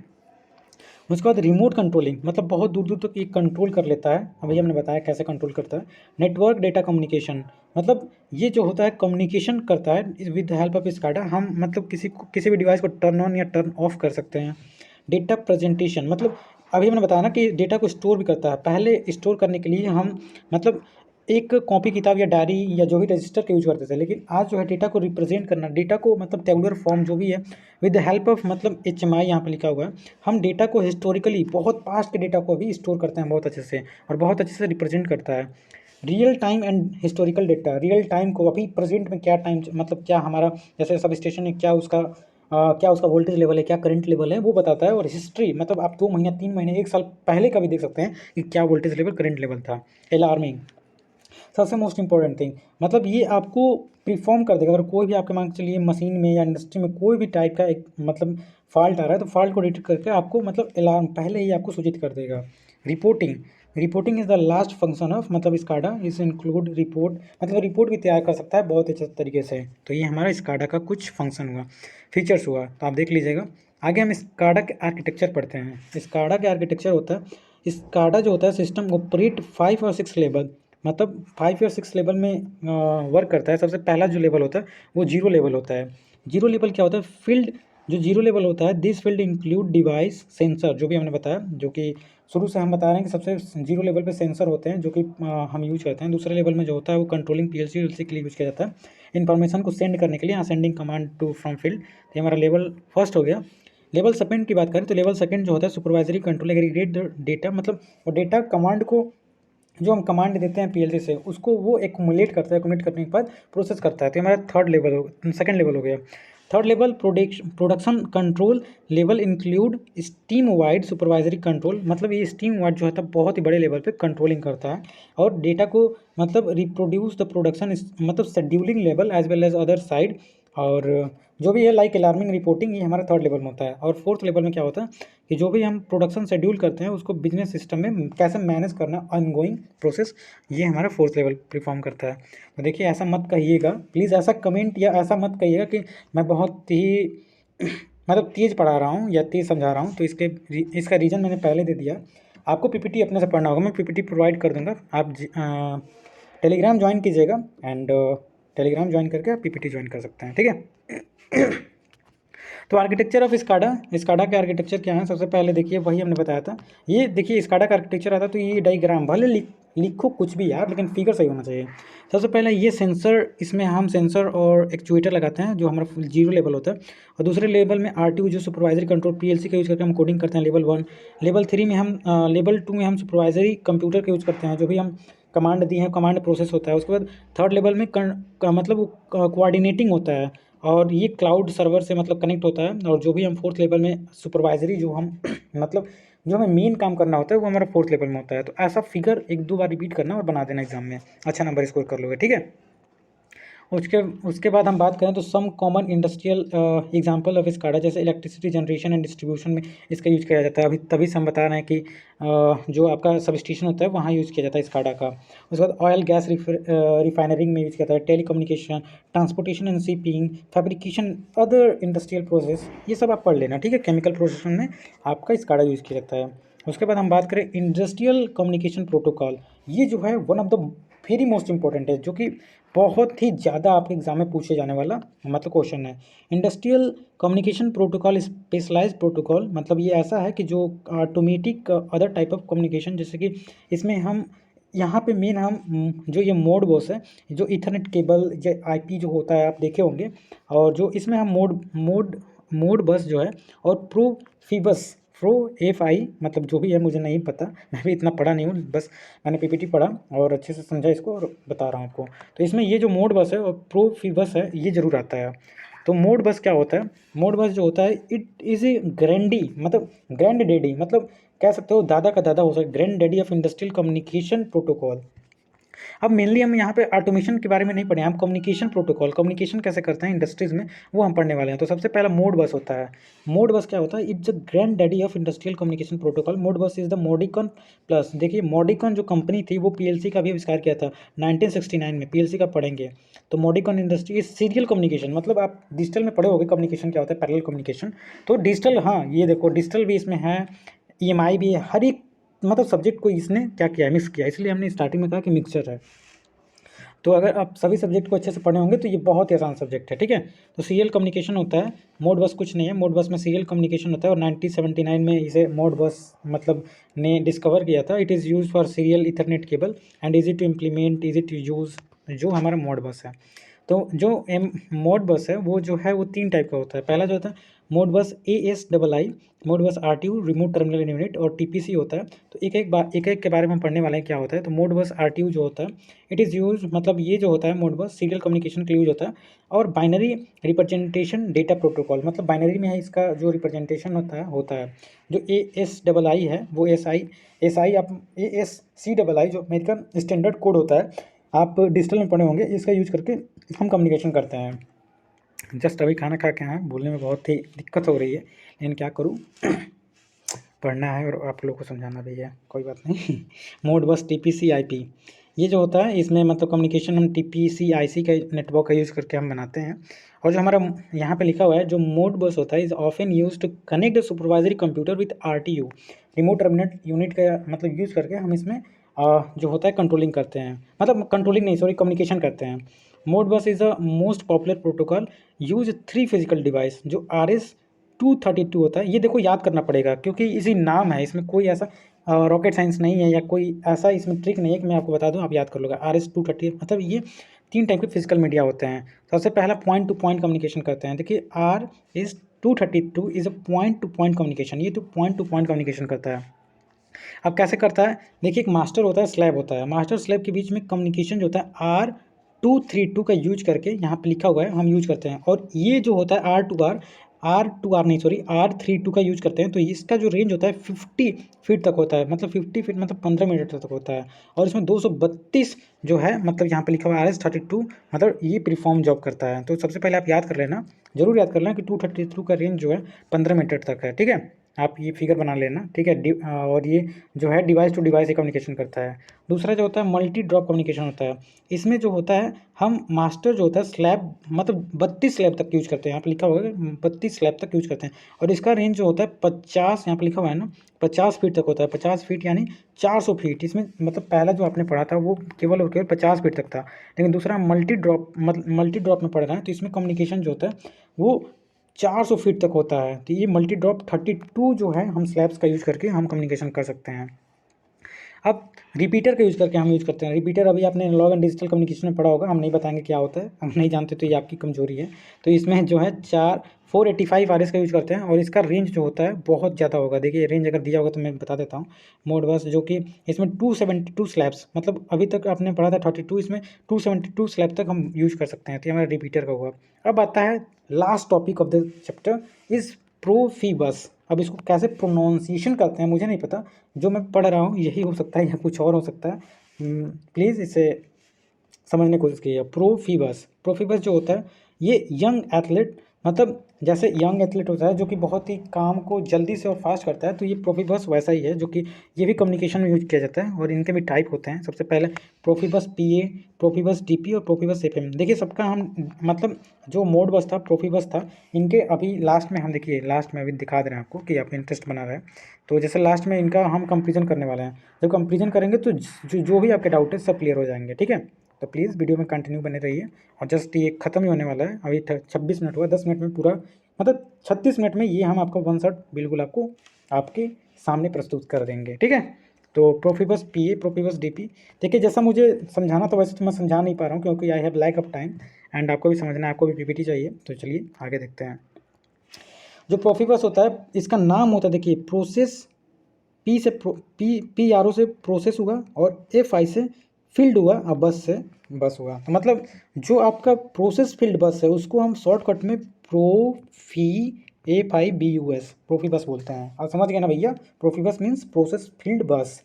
उसके बाद रिमोट कंट्रोलिंग, मतलब बहुत दूर दूर तक ये कंट्रोल कर लेता है, अभी हमने बताया कैसे कंट्रोल करता है। नेटवर्क डेटा कम्युनिकेशन, मतलब ये जो होता है कम्युनिकेशन करता है with the help of SCADA. हम मतलब किसी भी डिवाइस को टर्न ऑन या टर्न ऑफ कर सकते हैं। डेटा प्रेजेंटेशन, मतलब अभी हमने बताया ना कि डेटा को स्टोर भी करता है। पहले स्टोर करने के लिए हम मतलब एक कॉपी किताब या डायरी या जो भी रजिस्टर का यूज करते थे, लेकिन आज जो है डेटा को रिप्रेजेंट करना, डेटा को मतलब टेबुलर फॉर्म जो भी है विद द हेल्प ऑफ मतलब HMI यहाँ पे लिखा हुआ है, हम डेटा को हिस्टोरिकली बहुत पास्ट के डेटा को भी स्टोर करते हैं बहुत अच्छे से और बहुत अच्छे से रिप्रेजेंट करता है। Real time and historical data, real time को अभी प्रेजेंट में क्या टाइम मतलब क्या हमारा जैसे सब स्टेशन है क्या उसका वोल्टेज लेवल है, क्या करंट लेवल है वो बताता है। और हिस्ट्री मतलब आप 2 महीना 3 महीने 1 साल पहले का भी देख सकते हैं कि क्या वोल्टेज लेवल करंट लेवल था। अलार्मिंग, सबसे मोस्ट इंपॉर्टेंट थिंग, मतलब ये आपको परफॉर्म कर देगा। अगर कोई भी आपके मान के चलिए मशीन में या इंडस्ट्री में कोई भी टाइप का एक मतलब फॉल्ट आ रहा है तो फॉल्ट को डिटेक्ट करके आपको मतलब अलार्म पहले ही आपको सूचित कर देगा। Reporting, reporting is the last function of मतलब स्काडा इज इंक्लूड रिपोर्ट, मतलब रिपोर्ट भी तैयार कर सकता है बहुत अच्छे तरीके से। तो ये हमारा स्काडा का कुछ फंक्शन हुआ, फीचर्स हुआ, तो आप देख लीजिएगा। आगे हम स्काडा के आर्किटेक्चर पढ़ते हैं। स्काडा के आर्किटेक्चर होता है, स्काडा जो होता है सिस्टम ऑपरेट 5 और 6 लेवल, मतलब 5 या 6 लेवल में वर्क करता है। सबसे पहला जो लेवल होता है वो जीरो लेवल होता है। जीरो लेवल क्या होता है, फील्ड जो जीरो लेवल होता है, this field include device sensor, जो भी हमने बताया, जो कि शुरू से हम बता रहे हैं कि सबसे जीरो लेवल पे सेंसर होते हैं जो कि हम यूज करते हैं। दूसरे लेवल में जो होता है वो कंट्रोलिंग PLC के लिए यूज किया जाता है, इन्फॉर्मेशन को सेंड करने के लिए, sending command to from field. तो ये हमारा लेवल फर्स्ट हो गया। लेवल सेकंड की बात करें तो लेवल सेकंड जो होता है सुपरवाइजरी कंट्रोल एग्रीगेट डेटा, मतलब वो डेटा कमांड को जो हम कमांड देते हैं PLC से उसको वो एक्युमुलेट करता है, एक्युमुलेट करने के बाद प्रोसेस करता है। तो हमारा सेकंड लेवल हो गया। Third level production control level include steam wide supervisory control, मतलब ये स्टीम वाइड जो है बहुत ही बड़े लेवल पे कंट्रोलिंग करता है और डेटा को मतलब रिप्रोड्यूस द प्रोडक्शन मतलब scheduling level as well as other side और जो भी है लाइक अलार्मिंग रिपोर्टिंग, ये हमारा थर्ड लेवल में होता है। और फोर्थ लेवल में क्या होता है कि जो भी हम प्रोडक्शन शेड्यूल करते हैं उसको बिजनेस सिस्टम में कैसे मैनेज करना, ऑनगोइंग प्रोसेस, ये हमारा फोर्थ लेवल परफॉर्म करता है। तो देखिए ऐसा मत कहिएगा प्लीज़, ऐसा कमेंट या ऐसा मत कहिएगा कि मैं बहुत ही मतलब तेज़ पढ़ा रहा हूँ या तेज़ समझा रहा हूँ। तो इसका रीज़न मैंने पहले दे दिया। आपको पीपीटी अपने से पढ़ना होगा, मैं पीपीटी प्रोवाइड कर दूँगा। आप टेलीग्राम ज्वाइन कीजिएगा एंड टेलीग्राम ज्वाइन करके आप पीपीटी ज्वाइन कर सकते हैं, ठीक है। तो आर्किटेक्चर ऑफ स्काडा के आर्किटेक्चर क्या है, सबसे पहले देखिए वही हमने बताया था। ये देखिए स्काडा का आर्किटेक्चर आता है तो ये डायग्राम भले लिखो कुछ भी यार, लेकिन फिगर सही होना चाहिए। सबसे पहले ये सेंसर, इसमें हम सेंसर और एक्चुएटर लगाते हैं जो हमारा 0 लेवल होता है। और दूसरे लेवल में आरटीयू जो सुपरवाइजरी कंट्रोल पीएलसी का यूज़ करके हम कोडिंग करते हैं लेवल 1। लेवल 3 में हम लेवल 2 में हम सुपरवाइजरी कंप्यूटर का यूज़ करते हैं, जो भी हम कमांड दिए हैं कमांड प्रोसेस होता है। उसके बाद थर्ड लेवल में मतलब कोऑर्डिनेटिंग होता है और ये क्लाउड सर्वर से मतलब कनेक्ट होता है। और जो भी हम फोर्थ लेवल में सुपरवाइजरी जो हम मतलब जो हमें मेन काम करना होता है वो हमारा फोर्थ लेवल में होता है। तो ऐसा फिगर 1-2 बार रिपीट करना और बना देना एग्जाम में, अच्छा नंबर स्कोर कर लोगे, ठीक है। उसके बाद हम बात करें तो some common industrial example of SCADA, जैसे इलेक्ट्रिसिटी जनरेशन एंड डिस्ट्रीब्यूशन में इसका यूज़ किया जाता है। अभी तभी से हम बता रहे हैं कि जो आपका सब स्टेशन होता है वहाँ यूज़ किया जाता है स्काडा का। उसके बाद ऑयल गैस रिफाइनरिंग में यूज़ किया जाता है, telecommunication, transportation and shipping, fabrication, other industrial process, ये सब आप पढ़ लेना, ठीक है। केमिकल प्रोसेसिंग में आपका स्काडा यूज़ किया जाता है। उसके बाद हम बात करें इंडस्ट्रियल कम्युनिकेशन प्रोटोकॉल, ये जो है one of the very most important है, जो कि बहुत ही ज़्यादा आपके एग्जाम में पूछे जाने वाला मतलब क्वेश्चन है। Industrial communication protocol specialised protocol, मतलब ये ऐसा है कि जो automatic other type of communication, जैसे कि इसमें हम यहाँ पे मेन हम जो ये मोड बस है, जो इथरनेट केबल जो आईपी जो होता है आप देखे होंगे, और जो इसमें हम मोड बस जो है, और प्रो एफ आई मतलब जो भी है मुझे नहीं पता, मैं भी इतना पढ़ा नहीं हूँ, बस मैंने पीपीटी पढ़ा और अच्छे से समझा इसको और बता रहा हूँ आपको। तो इसमें ये जो मोड बस है और प्रो फीबस है ये ज़रूर आता है। तो मोड बस क्या होता है, मोड बस जो होता है इट इज़ ए ग्रैंडी मतलब ग्रैंड डैडी, मतलब कह सकते हो दादा का दादा हो सकता है, grand daddy of industrial communication protocol. अब मेनली हम यहाँ पे ऑटोमेशन के बारे में नहीं पढ़े, हम कम्युनिकेशन प्रोटोकॉल, कम्युनिकेशन कैसे करते हैं इंडस्ट्रीज़ में वो हम पढ़ने वाले हैं। तो सबसे पहला मोड बस होता है। मोड बस क्या होता है, it's the grand daddy of industrial communication protocol. Modbus is the Modicon plus. देखिए मॉडिकन जो कंपनी थी वो पीएलसी का भी आविष्कार किया था 1969 में, पीएलसी का पढ़ेंगे। तो मॉडिकन इंडस्ट्री सीरियल कम्युनिकेशन, मतलब आप डिजिटल में पढ़े होगे कम्युनिकेशन क्या होता है, पैरेलल कम्युनिकेशन। तो डिजिटल, हाँ ये देखो डिजिटल भी इसमें है, ईएमआई भी है, हर एक मतलब सब्जेक्ट को इसने क्या किया है, मिक्स किया, इसलिए हमने स्टार्टिंग में कहा कि मिक्सचर है। तो अगर आप सभी सब्जेक्ट को अच्छे से पढ़े होंगे तो ये बहुत ही आसान सब्जेक्ट है, ठीक है। तो सीरियल कम्युनिकेशन होता है, मोड बस कुछ नहीं है, मोड बस में सीरियल कम्युनिकेशन होता है। और 1979 में इसे मोड बस मतलब ने डिस्कवर किया था। It is use for serial ethernet cable and easy to implement, easy to use, जो हमारा मोड बस है। तो जो मोड बस है वो जो है वो 3 टाइप का होता है। पहला जो होता है मोड बस ASII, मोड बस RTU रिमोट टर्मिनल यूनिट, और TPC होता है। तो एक एक के बारे में हम पढ़ने वाले हैं क्या होता है। तो मोड बस RTU जो होता है इट इज़ यूज, मतलब ये जो होता है मोड बस सीरियल कम्युनिकेशन के लिए यूज होता है। और बाइनरी रिप्रेजेंटेशन डेटा प्रोटोकॉल, मतलब बाइनरी में है इसका जो रिप्रेजेंटेशन होता है। जो ASII है वो SI आप ASCII जो अमेरिकन स्टैंडर्ड कोड होता है, आप डिजिटल में पढ़े होंगे, इसका यूज करके हम कम्युनिकेशन करते हैं। जस्ट अभी खाना खा के आए, बोलने में बहुत ही दिक्कत हो रही है, लेकिन क्या करूँ पढ़ना है और आप लोगों को समझाना भी है, कोई बात नहीं। मोड बस TPC IP, ये जो होता है इसमें मतलब कम्युनिकेशन हम TPC IC का नेटवर्क का यूज़ करके हम बनाते हैं। और जो हमारा यहाँ पे लिखा हुआ है जो मोड बस होता है is often use to connect the supervisory computer with RTU remote terminate unit का मतलब यूज़ करके हम इसमें जो होता है कंट्रोलिंग करते हैं, मतलब कंट्रोलिंग नहीं सॉरी कम्युनिकेशन करते हैं। मोड बस is the most popular protocol use 3 physical device, जो RS-232 होता है। ये देखो याद करना पड़ेगा क्योंकि इसी नाम है, इसमें कोई ऐसा रॉकेट साइंस नहीं है या कोई ऐसा इसमें ट्रिक नहीं है कि मैं आपको बता दूं आप याद कर लोगे। RS-230 मतलब ये 3 टाइप के फिजिकल मीडिया होते हैं। सबसे पहला पॉइंट टू पॉइंट कम्युनिकेशन करते हैं। देखिए RS-232 is a point two point communication, ये तो पॉइंट टू पॉइंट कम्युनिकेशन करता है। अब कैसे करता है, देखिए एक मास्टर होता है, स्लैब होता है, मास्टर स्लैब के बीच में कम्युनिकेशन जो होता है R232 का यूज करके यहाँ पे लिखा हुआ है हम यूज करते हैं। और ये जो होता है R2R R2R नहीं सॉरी R32 का यूज करते हैं तो इसका जो रेंज होता है 50 फीट तक होता है, मतलब 50 फीट मतलब 15 मीटर तक होता है। और इसमें 232 जो है मतलब यहाँ पे लिखा हुआ है RS32, मतलब ये प्रीफॉर्म जॉब करता है। तो सबसे पहले आप याद कर लेना, जरूर याद कर लेना कि 232 का रेंज जो है 15 मीटर तक है, ठीक है। आप ये फिगर बना लेना, ठीक है। और ये जो है डिवाइस टू डिवाइस कम्युनिकेशन करता है। दूसरा जो होता है मल्टी ड्रॉप कम्युनिकेशन होता है। इसमें जो होता है हम मास्टर जो होता है स्लैब मतलब 32 स्लैब तक यूज करते हैं, यहाँ पे लिखा हुआ है 32 स्लैब तक यूज करते हैं। और इसका रेंज जो होता है 50, यहाँ पे लिखा हुआ है ना 50 फीट तक होता है। 50 फीट यानी 400 फीट। इसमें मतलब पहला जो आपने पढ़ा था वो केवल और केवल 50 फीट तक था, लेकिन दूसरा मल्टी ड्रॉप में पढ़ रहे हैं तो इसमें कम्युनिकेशन जो होता है वो 400 फीट तक होता है। तो ये मल्टी ड्रॉप 32 जो है हम स्लैब्स का यूज करके हम कम्युनिकेशन कर सकते हैं। अब रिपीटर का यूज़ करके हम यूज़ करते हैं। रिपीटर अभी आपने एनालॉग एंड डिजिटल कम्युनिकेशन में पढ़ा होगा, हम नहीं बताएंगे क्या होता है, हम नहीं जानते तो ये आपकी कमजोरी है। तो इसमें जो है 485 RS का यूज़ करते हैं और इसका रेंज जो होता है बहुत ज़्यादा होगा। देखिए रेंज अगर दिया होगा तो मैं बता देता हूँ। मोड बस जो कि इसमें 272 स्लैब्स, मतलब अभी तक आपने पढ़ा था 32, इसमें 272 स्लैब तक हम यूज़ कर सकते हैं। तो ये हमारा रिपीटर का हुआ। अब आता है last topic of the chapter is Profibus. अब इसको कैसे प्रोनाउंसिएशन करते हैं मुझे नहीं पता, जो मैं पढ़ रहा हूँ यही हो सकता है या कुछ और हो सकता है। प्लीज़ इसे समझने की कोशिश कीजिए। प्रोफीबस, प्रोफीबस जो होता है ये यंग एथलीट, मतलब जैसे यंग एथलीट होता है जो कि बहुत ही काम को जल्दी से और फास्ट करता है, तो ये प्रोफीबस वैसा ही है जो कि ये भी कम्युनिकेशन में यूज किया जाता है। और इनके भी टाइप होते हैं। सबसे पहले प्रोफीबस पीए, प्रोफीबस डीपी और प्रोफीबस एफएम। देखिए सबका हम मतलब जो मोड बस था प्रोफीबस था, इनके अभी लास्ट में हम देखिए लास्ट में अभी दिखा दे रहे हैं आपको कि आप इंटरेस्ट बना रहे हैं। तो जैसे लास्ट में इनका हम कंपेरिजन करने वाले हैं। जब कंपेरिजन करेंगे तो जो भी आपके डाउट है सब क्लियर हो जाएंगे, ठीक है। तो प्लीज़ वीडियो में कंटिन्यू बने रहिए। और जस्ट ये खत्म ही होने वाला है, अभी 26 मिनट हुआ, 10 मिनट में पूरा मतलब 36 मिनट में ये हम आपको वन शॉट बिल्कुल आपको आपके सामने प्रस्तुत कर देंगे, ठीक है। तो प्रोफीबस पीए, प्रोफीबस डीपी। देखिए जैसा मुझे समझाना था वैसे तो मैं समझा नहीं पा रहा हूँ क्योंकि I have lack of time and आपको भी समझना है, आपको भी पीपीटी चाहिए। तो चलिए आगे देखते हैं। जो प्रोफीबस होता है इसका नाम होता है देखिए प्रोसेस, पी से पी आर ओ से प्रोसेस हुआ और एफ आई से फील्ड हुआ और बस से बस हुआ। तो मतलब जो आपका प्रोसेस फील्ड बस है उसको हम शॉर्टकट में प्रोफी AFI BUS प्रोफी बस बोलते हैं। आप समझ गए ना भैया। Profibus means process field bus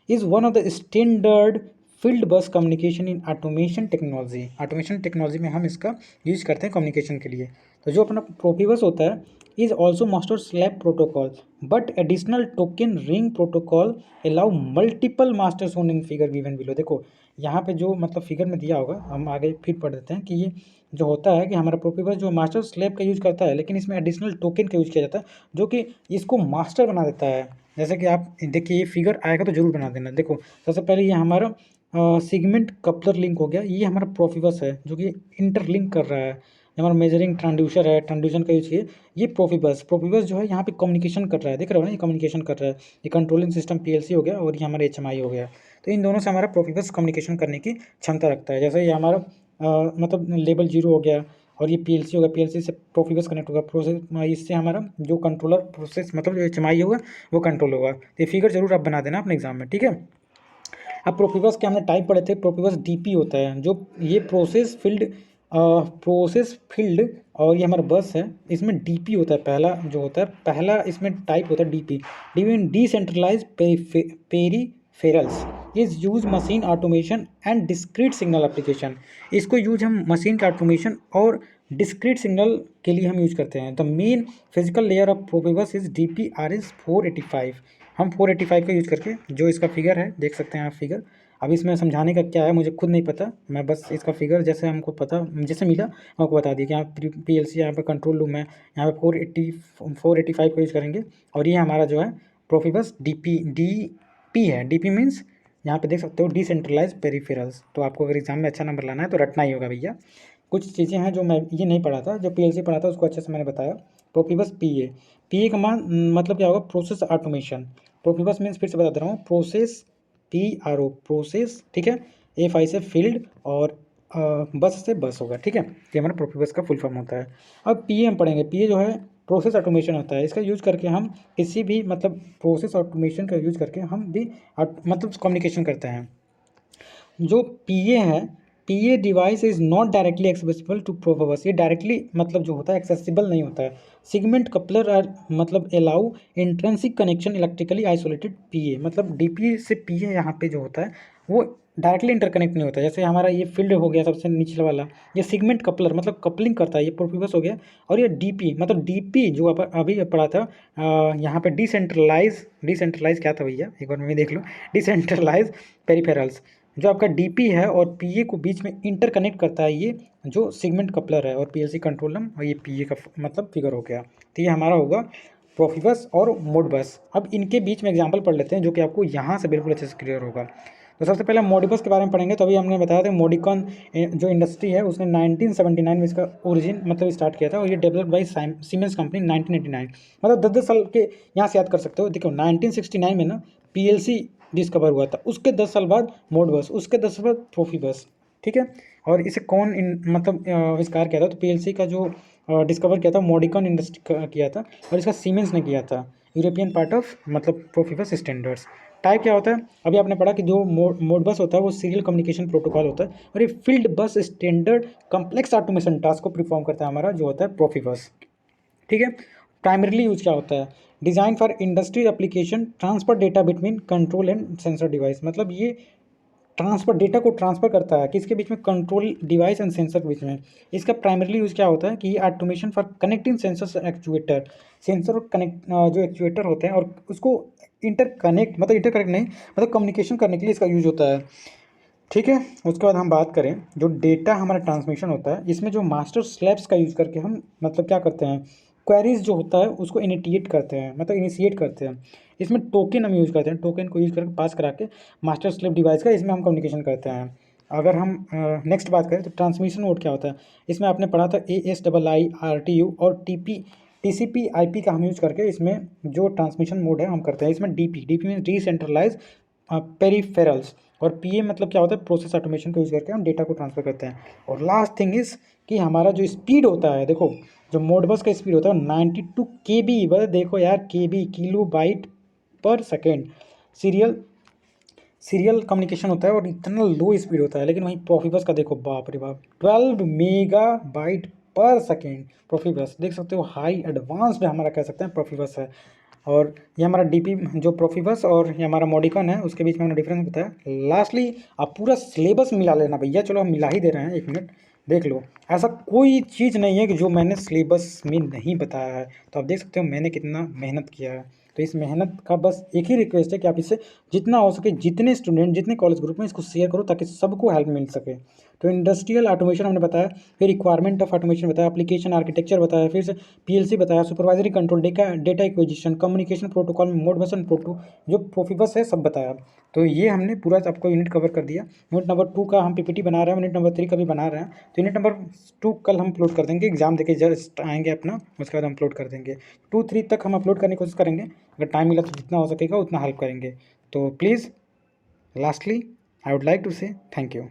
is one of the standard field bus communication in automation technology. Automation technology में हम इसका यूज करते हैं कम्युनिकेशन के लिए। तो जो अपना प्रोफीबस होता है is also master slave protocol but additional token ring protocol allow multiple master son in figure given below. देखो यहाँ पे जो मतलब फिगर में दिया होगा, हम आगे फिर पढ़ देते हैं कि ये जो होता है कि हमारा प्रोफीबस जो मास्टर स्लैब का यूज करता है, लेकिन इसमें एडिशनल टोकन का यूज किया जाता है जो कि इसको मास्टर बना देता है। जैसे कि आप देखिए ये फिगर आएगा तो जरूर बना देना। देखो सबसे पहले ये हमारा सिगमेंट कपलर लिंक हो गया, ये हमारा प्रोफीबस है जो कि इंटरलिंक कर रहा है। हमारा मेजरिंग ट्रांड्यूसर है, ट्रांड्यूशन का यूज किए। ये प्रोफीबस जो है यहाँ पे कम्युनिकेशन कर रहा है, देख रहे हो ना ये कम्युनिकेशन कर रहा है। ये कंट्रोलिंग सिस्टम PLC हो गया और ये हमारा HMI हो गया। तो इन दोनों से हमारा प्रोफीबस कम्युनिकेशन करने की क्षमता रखता है। जैसे ये हमारा मतलब लेवल 0 हो गया और ये PLC होगा, PLC से प्रोफीबस कनेक्ट होगा प्रोसेस, इससे हमारा जो कंट्रोलर प्रोसेस मतलब जो HMI होगा वो कंट्रोल होगा। तो ये फिगर जरूर आप बना देना अपने एग्जाम में, ठीक है। अब प्रोफीबस के हमने टाइप पढ़े थे। प्रोफीबस DP होता है जो ये प्रोसेस फील्ड और ये हमारा बस है, इसमें DP होता है पहला जो होता है, पहला इसमें टाइप होता है DP। Mean decentralise peripherals is use machine automation and discrete signal application. इसको यूज हम मशीन का ऑटोमेशन और डिस्क्रीट सिग्नल के लिए हम यूज करते हैं। The main physical layer of Profibus is DP-RS 485। हम 485 का यूज करके, जो इसका फिगर है देख सकते हैं आप फिगर। अब इसमें समझाने का क्या है मुझे खुद नहीं पता, मैं बस इसका फिगर जैसे हमको पता जैसे मिला मैं आपको बता दी कि यहाँ PLC यहाँ पर कंट्रोल रूम है, यहाँ पे 485 का यूज करेंगे। और ये हमारा जो है प्रोफीबस DP है। DP मीन्स यहाँ पे देख सकते हो डिसेंट्रलाइज पेरिफेरल्स। तो आपको अगर एग्जाम में अच्छा नंबर लाना है तो रटना ही होगा भैया। कुछ चीज़ें हैं जो मैं ये नहीं पढ़ा था, जो PLC पढ़ा था उसको अच्छे से मैंने बताया। प्रोफीबस PA का मान मतलब क्या होगा, प्रोसेस ऑटोमेशन। प्रोफीबस मीन्स फिर से बता दे रहा हूँ, प्रोसेस PRO प्रोसेस, ठीक है। AFI से फील्ड और बस से बस होगा, ठीक है। ये हमारा प्रोफीबस का फुल फॉर्म होता है। अब PA हम पढ़ेंगे। PA जो है प्रोसेस ऑटोमेशन होता है। इसका यूज करके हम किसी भी मतलब प्रोसेस ऑटोमेशन का यूज करके हम भी मतलब कम्युनिकेशन करते हैं। जो PA है PA device is not directly accessible to Profibus. ये डायरेक्टली मतलब जो होता है एक्सेसिबल नहीं होता है। सेगमेंट कपलर आर मतलब allow intrinsic connection electrically isolated PA, मतलब DP से PA यहाँ पे जो होता है वो डायरेक्टली इंटरकनेक्ट नहीं होता है। जैसे हमारा ये फील्ड हो गया सबसे निचले वाला, ये सेगमेंट कपलर मतलब कपलिंग करता है, ये प्रोफिबस हो गया। और ये DP मतलब DP जो अभी पढ़ा था यहाँ पे डिसेंट्रलाइज क्या था भैया, एक बार मैं देख लूँ। डिसेंट्रलाइज पेरिफेरल्स, जो आपका DP है और PA को बीच में इंटरकनेक्ट करता है, ये जो सेगमेंट कपलर है और PLC कंट्रोलर, और ये PA का मतलब फिगर हो गया। तो ये हमारा होगा प्रोफिबस और मोडबस। अब इनके बीच में एग्जांपल पढ़ लेते हैं जो कि आपको यहाँ से बिल्कुल अच्छे से क्लियर होगा। तो सबसे पहले मोडिबस के बारे में पढ़ेंगे। तो अभी हमने बताया था मोडिकॉन जो इंडस्ट्री है उसने 1979 में इसका ओरिजिन मतलब स्टार्ट किया था, और ये डेवलप बाई सीमेंस कंपनी 1989, मतलब 10-10 साल के यहाँ से याद कर सकते हो। देखो 1969 में ना PLC डिस्कवर हुआ था, उसके 10 साल बाद मोडबस, उसके 10 साल बाद प्रोफिबस, ठीक है। और इसे कौन मतलब आविष्कार किया था, तो PLC का जो डिस्कवर किया था मोडिकॉन इंडस्ट्री किया था, और इसका सीमेंस ने किया था, यूरोपियन पार्ट ऑफ मतलब प्रोफिबस स्टैंडर्ड्स। टाइप क्या होता है, अभी आपने पढ़ा कि जो मोडबस होता है वो सीरियल कम्युनिकेशन प्रोटोकॉल होता है, और ये फील्ड बस स्टैंडर्ड कम्प्लेक्स ऑटोमेशन टास्क को परफॉर्म करता है हमारा जो होता है प्रोफिबस, ठीक है। प्राइमरीली यूज क्या होता है, design for industry application, transfer data between control and sensor device, मतलब ये ट्रांसफर डेटा को ट्रांसफर करता है किसके बीच में, कंट्रोल डिवाइस एंड सेंसर के बीच में। इसका प्राइमरीली यूज़ क्या होता है कि automation for connecting sensor actuator, sensor और कनेक्ट जो एक्चुएटर होते हैं और उसको इंटरकनेक्ट नहीं मतलब कम्युनिकेशन करने के लिए इसका यूज होता है, ठीक है। उसके बाद हम बात करें जो डेटा हमारा ट्रांसमिशन होता है, इसमें जो मास्टर स्लैब्स का यूज़ करके हम मतलब क्या करते हैं, क्वेरीज जो होता है उसको इनिशिएट करते हैं। इसमें टोकन हम यूज़ करते हैं, टोकन को यूज़ करके पास करा के मास्टर स्लेव डिवाइस का इसमें हम कम्युनिकेशन करते हैं। अगर हम नेक्स्ट बात करें तो ट्रांसमिशन मोड क्या होता है, इसमें आपने पढ़ा था ASII RTU और TCP IP का हम यूज़ करके इसमें जो ट्रांसमिशन मोड है हम करते हैं। इसमें DP में डिसेंट्रलाइज पेरीफेरल्स, और PA मतलब क्या होता है, प्रोसेस ऑटोमेशन को यूज़ करके हम डेटा को ट्रांसफर करते हैं। और लास्ट थिंग इज़ कि हमारा जो स्पीड होता है, देखो जो मोडबस का स्पीड होता है 92 KB, बस देखो यार KB किलो बाइट पर सेकेंड सीरियल कम्युनिकेशन होता है, और इतना लो स्पीड होता है। लेकिन वहीं प्रोफिबस का देखो बाप रे बाप 12 मेगाबाइट पर सेकेंड। प्रोफिबस देख सकते हो हाई एडवांस्ड हमारा कह सकते हैं प्रोफिबस है। और ये हमारा DP जो प्रोफिबस और ये हमारा मॉडिकॉन है उसके बीच में हमने डिफरेंस बताया। लास्टली आप पूरा सिलेबस मिला लेना भैया, चलो हम मिला ही दे रहे हैं, एक मिनट देख लो। ऐसा कोई चीज़ नहीं है कि जो मैंने सिलेबस में नहीं बताया है। तो आप देख सकते हो मैंने कितना मेहनत किया है। तो इस मेहनत का बस एक ही रिक्वेस्ट है कि आप इसे जितना हो सके जितने स्टूडेंट जितने कॉलेज ग्रुप में इसको शेयर करो ताकि सबको हेल्प मिल सके। तो इंडस्ट्रियल ऑटोमेशन हमने बताया, फिर रिक्वायरमेंट ऑफ ऑटोमेशन बताया, एप्लीकेशन आर्किटेक्चर बताया, फिर से PLC बताया, supervisory control, data acquisition, communication protocol में मोडबस एंड जो प्रोफिबस है सब बताया। तो ये हमने पूरा आपको यूनिट कवर कर दिया। यूनिट नंबर 2 का हम PPT बना रहे हैं, यूनिट नंबर 3 का भी बना रहे हैं। तो यूनिट नंबर 2 कल हम अपलोड कर देंगे, एग्जाम देके जस्ट आएंगे अपना, उसके बाद हम अपलोड कर देंगे। 2-3 तक हम अपलोड करने की कोशिश करेंगे, अगर टाइम मिला तो जितना हो सकेगा उतना हेल्प करेंगे। तो please lastly I would like to say thank you.